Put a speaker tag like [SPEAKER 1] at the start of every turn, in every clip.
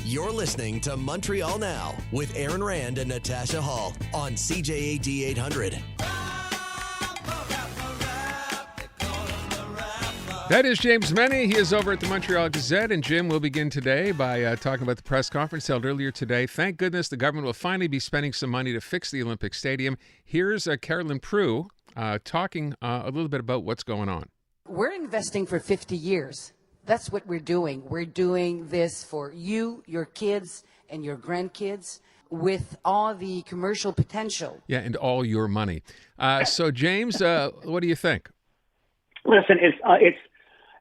[SPEAKER 1] You're listening to Montreal Now with Aaron Rand and Natasha Hall on CJAD 800.
[SPEAKER 2] That is James Mennie. He is over at the Montreal Gazette. And Jim will begin today by talking about the press conference held earlier today. Thank goodness the government will finally be spending some money to fix the Olympic Stadium. Here's Carolyn Prue talking a little bit about what's going on.
[SPEAKER 3] We're investing for 50 years. That's what we're doing. We're doing this for you, your kids, and your grandkids with all the commercial potential.
[SPEAKER 2] Yeah, and all your money. So, James, what do you think?
[SPEAKER 4] Listen,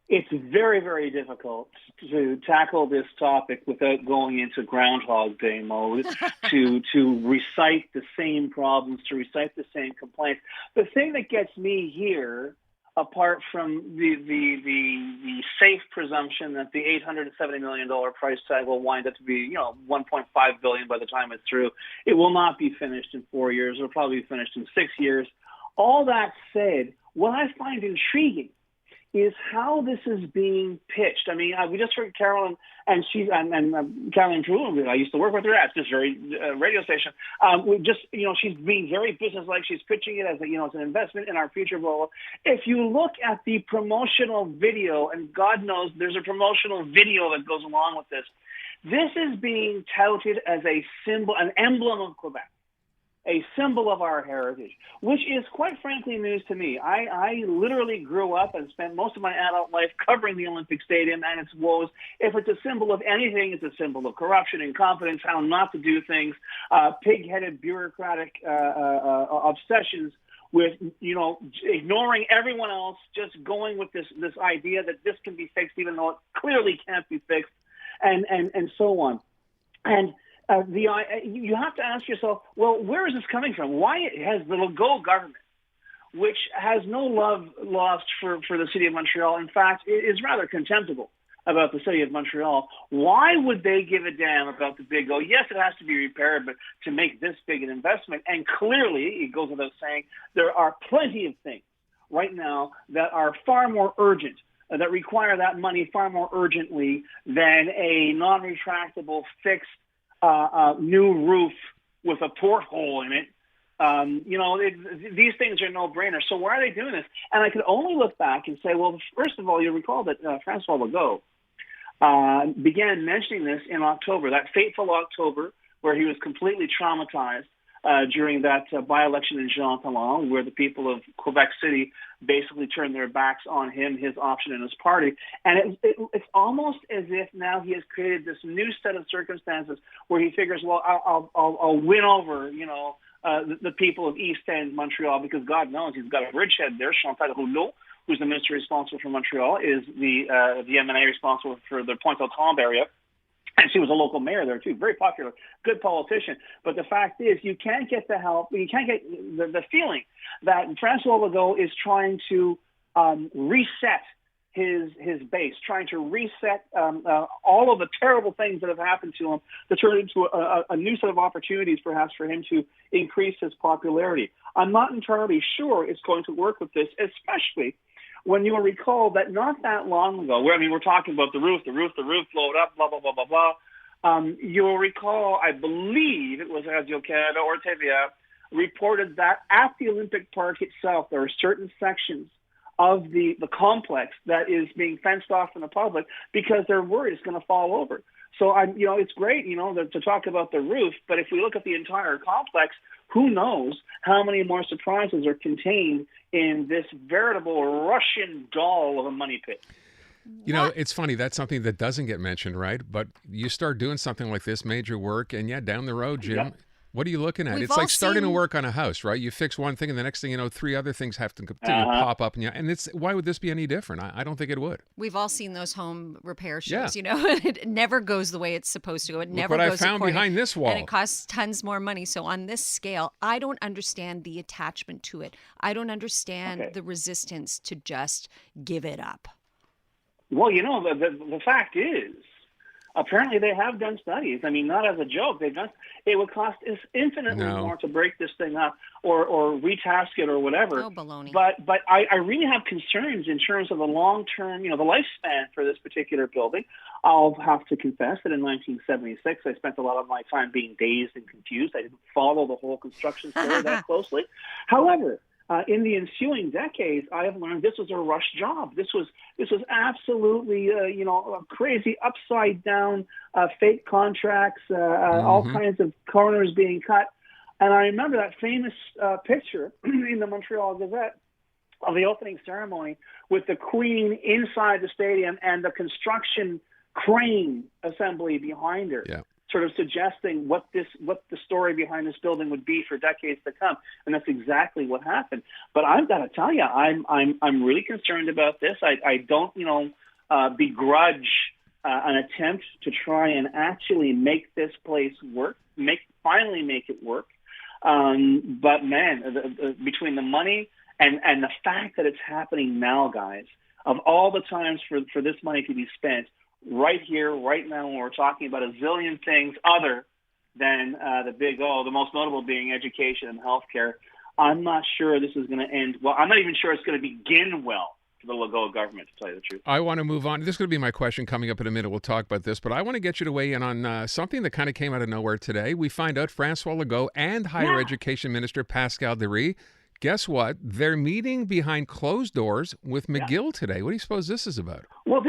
[SPEAKER 4] it's very, very difficult to tackle this topic without going into Groundhog Day mode, to recite the same problems, to recite the same complaints. The thing that gets me here, apart from the safe presumption that the $870 million price tag will wind up to be, $1.5 billion by the time it's through, it will not be finished in 4 years. It'll probably be finished in 6 years. All that said, what I find intriguing is how this is being pitched. I mean, we just heard Carolyn, and Carolyn Drew, I used to work with her at this very radio station. She's being very businesslike. She's pitching it as as an investment in our future. Well, if you look at the promotional video, and God knows there's a promotional video that goes along with this, this is being touted as a symbol, an emblem of Quebec, a symbol of our heritage, which is quite frankly news to me. I literally grew up and spent most of my adult life covering the Olympic Stadium and its woes. If it's a symbol of anything, it's a symbol of corruption, incompetence, how not to do things, pig-headed bureaucratic obsessions with, ignoring everyone else, just going with this idea that this can be fixed even though it clearly can't be fixed, and so on. And you have to ask yourself, well, where is this coming from? Why has the Legault government, which has no love lost for the city of Montreal, in fact, is rather contemptible about the city of Montreal, why would they give a damn about the big O? Yes, it has to be repaired, but to make this big an investment, and clearly, it goes without saying, there are plenty of things right now that are far more urgent, that require that money far more urgently than a non-retractable fixed new roof with a porthole in it. These things are no-brainers. So why are they doing this? And I could only look back and say, well, first of all, you recall that François Legault began mentioning this in October, that fateful October where he was completely traumatized during that by-election in Jean-Talon, where the people of Quebec City basically turned their backs on him, his option, and his party. And it's almost as if now he has created this new set of circumstances where he figures, well, I'll win over, the people of East End Montreal, because God knows he's got a bridgehead there, Chantal Rouleau, who's the minister responsible for Montreal, is the MNA responsible for the Pointe-aux-Trembles area. And she was a local mayor there, too. Very popular, good politician. But the fact is, you can't get the help. You can't get the feeling that François Legault is trying to reset his base, trying to reset all of the terrible things that have happened to him to turn into a new set of opportunities, perhaps, for him to increase his popularity. I'm not entirely sure it's going to work with this, especially when you'll recall that not that long ago, we're talking about the roof blowed up, blah, blah, blah, blah, blah. You'll recall, I believe it was Radio Canada or TVA, reported that at the Olympic Park itself, there are certain sections of the complex that is being fenced off from the public because they're worried it's going to fall over. So, it's great, to talk about the roof, but if we look at the entire complex, who knows how many more surprises are contained in this veritable Russian doll of a money pit.
[SPEAKER 2] It's funny. That's something that doesn't get mentioned, right? But you start doing something like this, major work, and down the road, Jim, yep. What are you looking at? It's like starting to work on a house, right? You fix one thing, and the next thing you know, 3 other things have to pop up. And it's why would this be any different? I don't think it would.
[SPEAKER 5] We've all seen those home repair shows, It never goes the way it's supposed to go. It never goes
[SPEAKER 2] what I found behind this wall.
[SPEAKER 5] And it costs tons more money. So on this scale, I don't understand the attachment to it. I don't understand the resistance to just give it up.
[SPEAKER 4] Well, the fact is, apparently they have done studies. I mean, not as a joke. They've done. It would cost infinitely more to break this thing up or retask it or whatever.
[SPEAKER 5] Oh, baloney.
[SPEAKER 4] But I really have concerns in terms of the long-term, the lifespan for this particular building. I'll have to confess that in 1976, I spent a lot of my time being dazed and confused. I didn't follow the whole construction story that closely. However, in the ensuing decades, I have learned this was a rush job. This was absolutely, a crazy upside down, fake contracts, all kinds of corners being cut. And I remember that famous picture in the Montreal Gazette of the opening ceremony with the Queen inside the stadium and the construction crane assembly behind her. Yeah. Sort of suggesting what the story behind this building would be for decades to come, and that's exactly what happened. But I've got to tell you, I'm really concerned about this. I don't begrudge an attempt to try and actually make this place work, finally make it work. But man, between the money and the fact that it's happening now, guys, of all the times for this money to be spent. Right here, right now, when we're talking about a zillion things other than the most notable being education and healthcare, I'm not sure this is going to end well. I'm not even sure it's going to begin well for the Legault government, to tell you the truth.
[SPEAKER 2] I want to move on. This is going to be my question coming up in a minute. We'll talk about this, but I want to get you to weigh in on something that kind of came out of nowhere today. We find out Francois Legault and Higher Education Minister Pascal Derry, guess what? They're meeting behind closed doors with McGill today. What do you suppose this is about?
[SPEAKER 4] Well,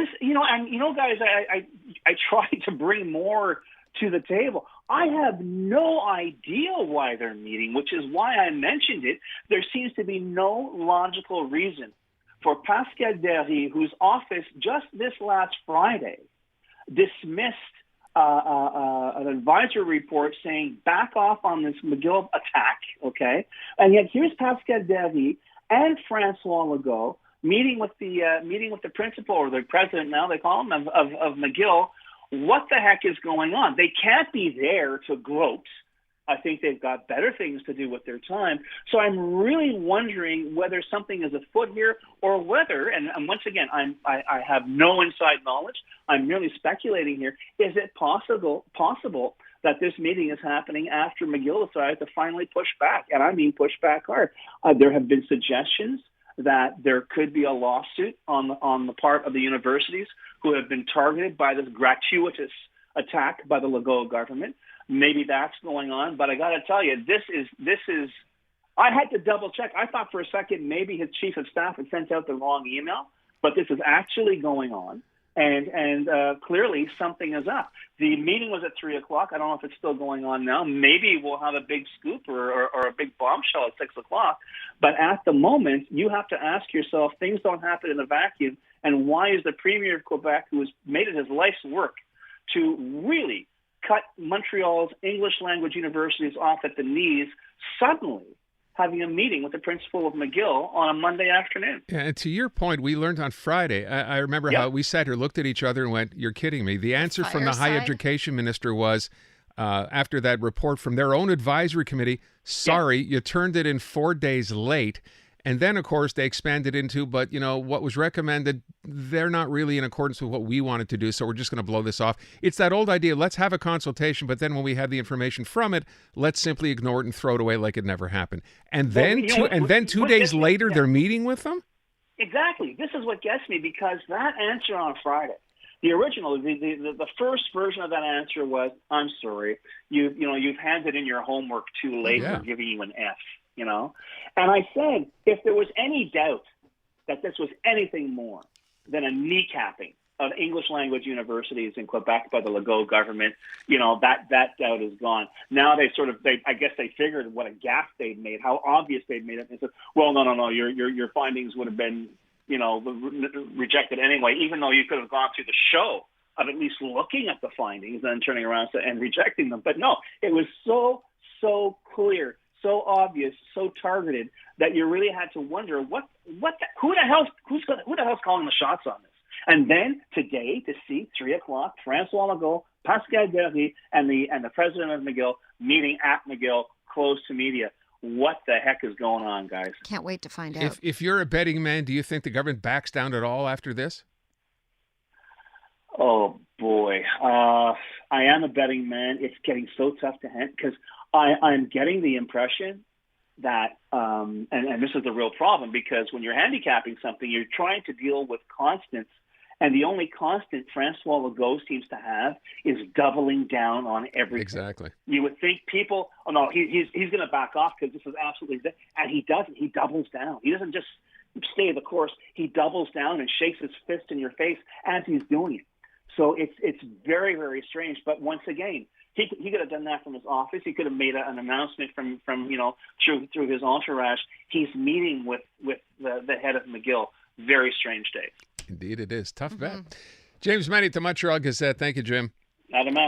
[SPEAKER 4] guys, I try to bring more to the table. I have no idea why they're meeting, which is why I mentioned it. There seems to be no logical reason for Pascal Derry, whose office just this last Friday dismissed an advisory report saying back off on this McGill attack, okay? And yet here's Pascal Derry and Francois Legault meeting with the principal or the president now they call him of McGill. What the heck is going on? They can't be there to gloat. I think they've got better things to do with their time. So I'm really wondering whether something is afoot here or whether, and once again, I have no inside knowledge. I'm merely speculating here. Is it possible that this meeting is happening after McGill decided to finally push back? And I mean push back hard. There have been suggestions that there could be a lawsuit on the part of the universities who have been targeted by this gratuitous attack by the Legault government. Maybe that's going on, but I got to tell you, this is. I had to double check. I thought for a second maybe his chief of staff had sent out the wrong email, but this is actually going on, and clearly something is up. The meeting was at 3:00. I don't know if it's still going on now. Maybe we'll have a big scoop or a big bombshell at 6:00. But at the moment, you have to ask yourself, things don't happen in a vacuum, and why is the Premier of Quebec, who has made it his life's work to really cut Montreal's English language universities off at the knees, suddenly having a meeting with the principal of McGill on a Monday afternoon?
[SPEAKER 2] Yeah, and to your point, we learned on Friday, I remember how we sat here, looked at each other and went, you're kidding me. The answer from the high education minister was, after that report from their own advisory committee, sorry, you turned it in 4 days late. And then, of course, they expanded into, but, what was recommended, they're not really in accordance with what we wanted to do, so we're just going to blow this off. It's that old idea, let's have a consultation, but then when we have the information from it, let's simply ignore it and throw it away like it never happened. And then, two days later, they're meeting with them?
[SPEAKER 4] Exactly. This is what gets me, because that answer on Friday, the original, the first version of that answer was, I'm sorry, you've handed in your homework too late, we're giving you an F. And I said, if there was any doubt that this was anything more than a kneecapping of English language universities in Quebec by the Legault government, that doubt is gone. Now I guess they figured what a gaffe they'd made, how obvious they'd made it. And they said, well, no, your findings would have been, rejected anyway, even though you could have gone through the show of at least looking at the findings and then turning around and rejecting them. But no, it was so clear, so obvious, so targeted that you really had to wonder who the hell's calling the shots on this? And then today to see 3:00, Francois Legault, Pascal Derry, and the president of McGill meeting at McGill, closed to media. What the heck is going on, guys?
[SPEAKER 5] Can't wait to find out.
[SPEAKER 2] If you're a betting man, do you think the government backs down at all after this?
[SPEAKER 4] Oh boy, I am a betting man. It's getting so tough to hand because I'm getting the impression that, and this is the real problem, because when you're handicapping something, you're trying to deal with constants, and the only constant Francois Legault seems to have is doubling down on everything.
[SPEAKER 2] Exactly.
[SPEAKER 4] You would think people, oh no, he's going to back off because this is absolutely, and he doesn't. He doubles down. He doesn't just stay the course. He doubles down and shakes his fist in your face as he's doing it. So it's very, very strange. But once again, he could have done that from his office. He could have made an announcement from through his entourage. He's meeting with the head of McGill. Very strange day.
[SPEAKER 2] Indeed, it is. Tough bet. James Mennie, the Montreal Gazette. Thank you, Jim.
[SPEAKER 4] Adama.